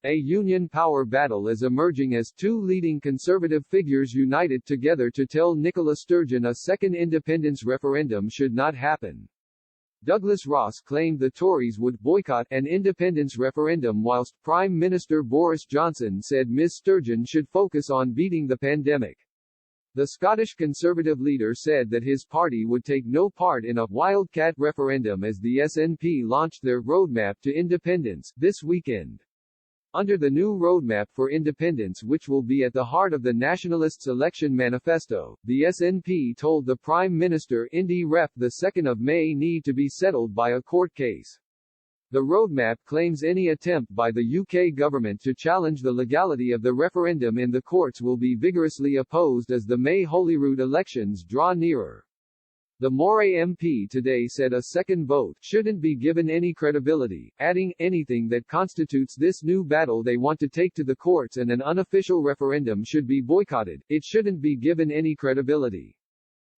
A union power battle is emerging as two leading conservative figures united together to tell Nicola Sturgeon a second independence referendum should not happen. Douglas Ross claimed the Tories would boycott an independence referendum whilst Prime Minister Boris Johnson said Ms Sturgeon should focus on beating the pandemic. The Scottish Conservative leader said that his party would take no part in a wildcat referendum as the SNP launched their roadmap to independence this weekend. Under the new roadmap for independence, which will be at the heart of the Nationalists' election manifesto, the SNP told the Prime Minister Indy Ref the 2nd of May need to be settled by a court case. The roadmap claims any attempt by the UK government to challenge the legality of the referendum in the courts will be vigorously opposed as the May Holyrood elections draw nearer. The Moray MP today said a second vote shouldn't be given any credibility, adding, anything that constitutes this new battle they want to take to the courts and an unofficial referendum should be boycotted, it shouldn't be given any credibility.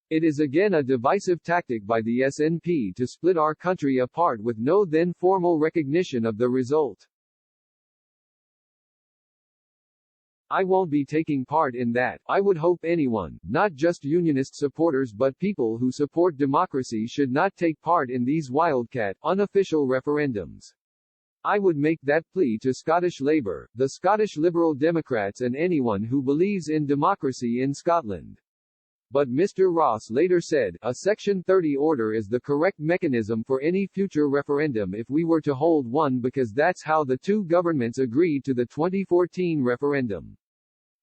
It is again a divisive tactic by the SNP to split our country apart with no then formal recognition of the result. I won't be taking part in that. I would hope anyone, not just unionist supporters but people who support democracy, should not take part in these wildcat, unofficial referendums. I would make that plea to Scottish Labour, the Scottish Liberal Democrats and anyone who believes in democracy in Scotland. But Mr. Ross later said, a Section 30 order is the correct mechanism for any future referendum if we were to hold one because that's how the two governments agreed to the 2014 referendum.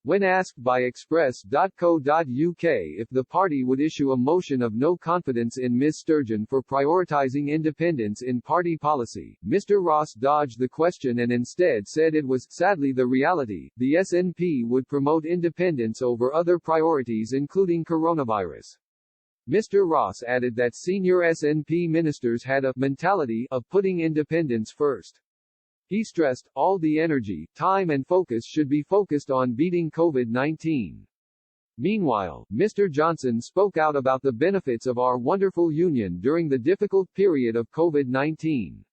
When asked by Express.co.uk if the party would issue a motion of no confidence in Ms Sturgeon for prioritising independence in party policy, Mr. Ross dodged the question and instead said it was, sadly, the reality. The SNP would promote independence over other priorities including coronavirus. Mr. Ross added that senior SNP ministers had a mentality of putting independence first. He stressed, all the energy, time and focus should be focused on beating COVID-19. Meanwhile, Mr. Johnson spoke out about the benefits of our wonderful union during the difficult period of COVID-19.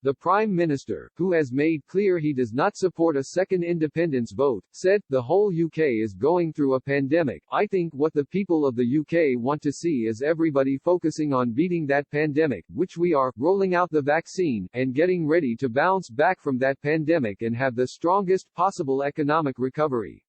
The Prime Minister, who has made clear he does not support a second independence vote, said, the whole UK is going through a pandemic. I think what the people of the UK want to see is everybody focusing on beating that pandemic, which we are, rolling out the vaccine, and getting ready to bounce back from that pandemic and have the strongest possible economic recovery.